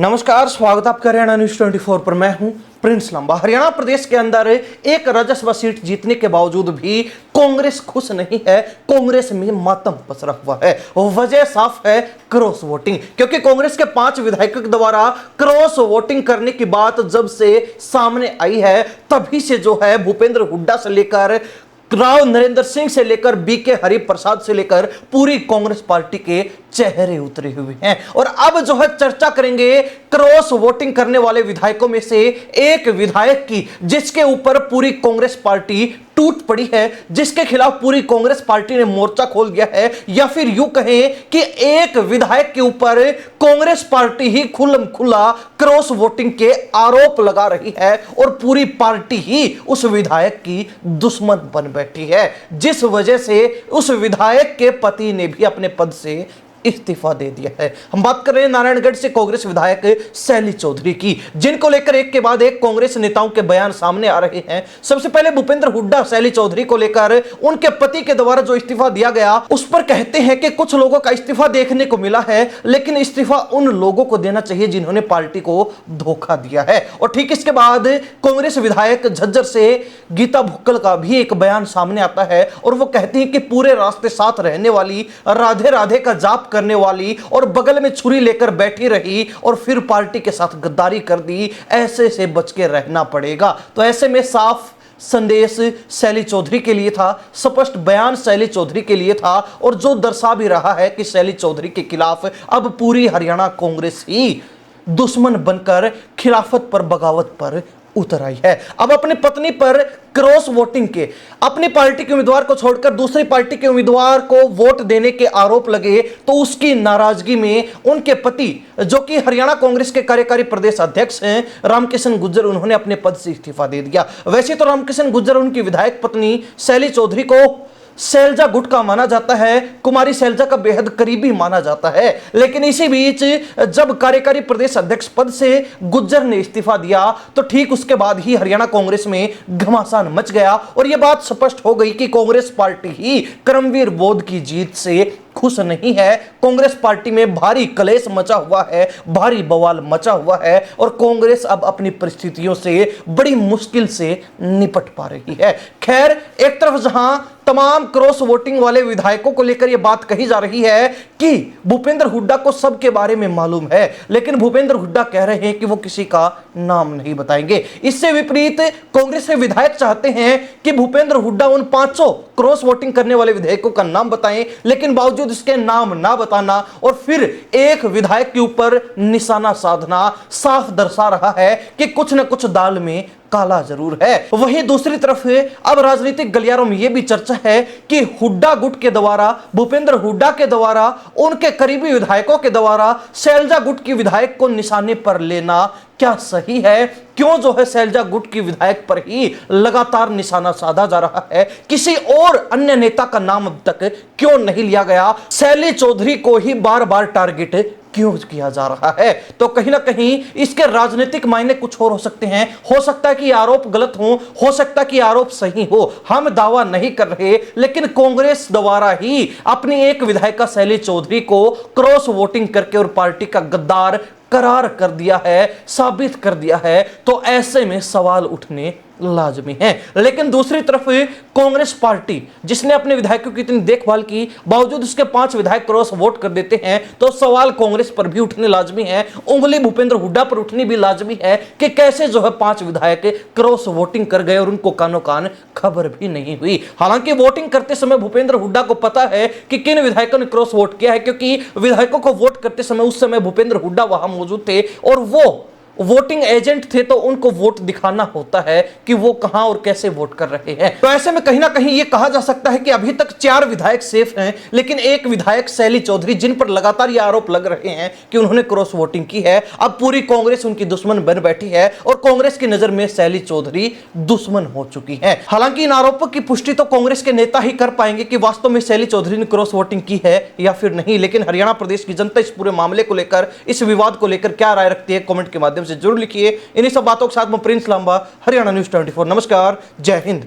नमस्कार, स्वागत है आपका हरियाणा न्यूज 24 पर। मैं हूं प्रिंस लांबा। हरियाणा प्रदेश के अंदर एक राजस्व सीट जीतने के बावजूद भी कांग्रेस खुश नहीं है। कांग्रेस में मातम पसरा हुआ है। वजह साफ है, क्रॉस वोटिंग। क्योंकि कांग्रेस के 5 विधायकों के द्वारा क्रॉस वोटिंग करने की बात जब से सामने आई है, तभी से जो है भूपेंद्र हुड्डा से लेकर राव नरेंद्र सिंह से लेकर बीके हरिप्रसाद से लेकर पूरी कांग्रेस पार्टी के चेहरे उतरे हुए हैं। और अब जो है चर्चा करेंगे क्रॉस वोटिंग करने वाले विधायकों में से एक विधायक की, जिसके ऊपर पूरी कांग्रेस पार्टी टूट पड़ी है, जिसके खिलाफ पूरी कांग्रेस पार्टी ने मोर्चा खोल दिया है। या फिर यूं कहें कि एक विधायक के ऊपर कांग्रेस पार्टी ही खुल्लम खुल्ला क्रॉस वोटिंग के आरोप लगा रही है और पूरी पार्टी ही उस विधायक की दुश्मन बन बैठी है, जिस वजह से उस विधायक के पति ने भी अपने पद से इस्तीफा दे दिया है। हम बात कर रहे हैं नारायणगढ़ से कांग्रेस विधायक शैली चौधरी की, जिनको लेकर एक के बाद एक कांग्रेस नेताओं के बयान सामने आ रहे हैं। सबसे पहले भूपेंद्र हुड्डा शैली चौधरी को लेकर उनके पति के द्वारा जो इस्तीफा दिया गया, उस पर कहते हैं कि कुछ लोगों का इस्तीफा देखने को मिला है, लेकिन इस्तीफा उन लोगों को देना चाहिए जिन्होंने पार्टी को धोखा दिया है। और ठीक इसके बाद कांग्रेस विधायक झज्जर से गीता भुक्कल का भी एक बयान सामने आता है और वो कहती है कि पूरे रास्ते साथ रहने वाली, राधे राधे का जाप करने वाली और बगल में छुरी लेकर बैठी रही और फिर पार्टी के साथ गद्दारी कर दी, ऐसे से बच के रहना पड़ेगा। तो ऐसे में साफ संदेश शैली चौधरी के लिए था, स्पष्ट बयान शैली चौधरी के लिए था और जो दर्शा भी रहा है कि शैली चौधरी के खिलाफ अब पूरी हरियाणा कांग्रेस ही दुश्मन बनकर खिलाफत पर, बगावत पर उतर आई है। अब अपनी पत्नी पर क्रॉस वोटिंग के, अपनी पार्टी के उम्मीदवार को छोड़कर दूसरी पार्टी के उम्मीदवार को वोट देने के आरोप लगे, तो उसकी नाराजगी में उनके पति, जो कि हरियाणा कांग्रेस के कार्यकारी प्रदेश अध्यक्ष हैं रामकिशन गुर्जर, उन्होंने अपने पद से इस्तीफा दे दिया। वैसे तो रामकिशन गुर्जर उनकी विधायक पत्नी शैली चौधरी को शैलजा गुट का माना जाता है, कुमारी शैलजा का बेहद करीबी माना जाता है, लेकिन इसी बीच जब कार्यकारी प्रदेश अध्यक्ष पद से गुज्जर ने इस्तीफा दिया, तो ठीक उसके बाद ही हरियाणा कांग्रेस में घमासान मच गया और यह बात स्पष्ट हो गई कि कांग्रेस पार्टी ही करमवीर बोध की जीत से खुश नहीं है। कांग्रेस पार्टी में भारी कलेश मचा हुआ है, भारी बवाल मचा हुआ है और कांग्रेस अब अपनी परिस्थितियों से बड़ी मुश्किल से निपट पा रही है। खैर, एक तरफ जहां तमाम क्रॉस वोटिंग वाले विधायकों को लेकर यह बात कही जा रही है कि भूपेंद्र हुड्डा को सबके बारे में मालूम है, लेकिन भूपेंद्र हुड्डा कह रहे हैं कि वो किसी का नाम नहीं बताएंगे। इससे विपरीत कांग्रेस के विधायक चाहते हैं कि भूपेंद्र हुड्डा उन 500 क्रॉस वोटिंग करने वाले विधायकों का नाम बताएं, लेकिन बावजूद इसके नाम ना बताना और फिर एक विधायक के ऊपर निशाना साधना साफ दर्शा रहा है कि कुछ न कुछ दाल में काला जरूर है। वहीं दूसरी तरफ अब राजनीतिक गलियारों में यह भी चर्चा है कि हुड्डा गुट के द्वारा, भूपेंद्र हुड्डा के द्वारा, उनके करीबी विधायकों के द्वारा शैलजा गुट की विधायक को निशाने पर लेना क्या सही है? क्यों जो है शैलजा गुट की विधायक पर ही लगातार निशाना साधा जा रहा है? किसी और अन्य नेता का नाम अब तक क्यों नहीं लिया गया? शैली चौधरी को ही बार बार टारगेट क्यों किया जा रहा है? तो कहीं ना कहीं इसके राजनीतिक मायने कुछ और हो सकते हैं। हो सकता है कि आरोप गलत हो सकता है कि आरोप सही हो, हम दावा नहीं कर रहे, लेकिन कांग्रेस द्वारा ही अपनी एक विधायिका शैली चौधरी को क्रॉस वोटिंग करके और पार्टी का गद्दार करार कर दिया है, साबित कर दिया है। तो ऐसे में सवाल उठने लाजमी है। लेकिन दूसरी तरफ कांग्रेस पार्टी, जिसने अपने विधायकों की इतनी देखभाल की, बावजूद उसके 5 विधायक क्रॉस वोट कर देते हैं, तो सवाल कांग्रेस पर भी उठने लाजमी है। उंगली भूपेंद्र हुड्डा पर उठनी भी लाजमी है कि कैसे जो है 5 विधायक क्रॉस वोटिंग कर गए और उनको कानो कान खबर भी नहीं हुई। हालांकि वोटिंग करते समय भूपेंद्र हुड्डा को पता है कि किन विधायकों ने क्रॉस वोट किया है, क्योंकि विधायकों को वोट करते समय उस समय भूपेंद्र हुड्डा वहां मौजूद थे और वो वोटिंग एजेंट थे, तो उनको वोट दिखाना होता है कि वो कहां और कैसे वोट कर रहे हैं। तो ऐसे में कहीं ना कहीं यह कहा जा सकता है कि अभी तक 4 विधायक सेफ हैं, लेकिन एक विधायक शैली चौधरी, जिन पर लगातार यह आरोप लग रहे हैं कि उन्होंने क्रॉस वोटिंग की है, अब पूरी कांग्रेस उनकी दुश्मन बन बैठी है और कांग्रेस की नजर में शैली चौधरी दुश्मन हो चुकी है। हालांकि इन आरोपों की पुष्टि तो कांग्रेस के नेता ही कर पाएंगे कि वास्तव में शैली चौधरी ने क्रॉस वोटिंग की है या फिर नहीं। लेकिन हरियाणा प्रदेश की जनता इस पूरे मामले को लेकर, इस विवाद को लेकर क्या राय रखती है, कमेंट के माध्यम से जरूर लिखिए। इन्हीं सब बातों के साथ मैं प्रिंस लांबा, हरियाणा न्यूज 24। नमस्कार, जय हिंद।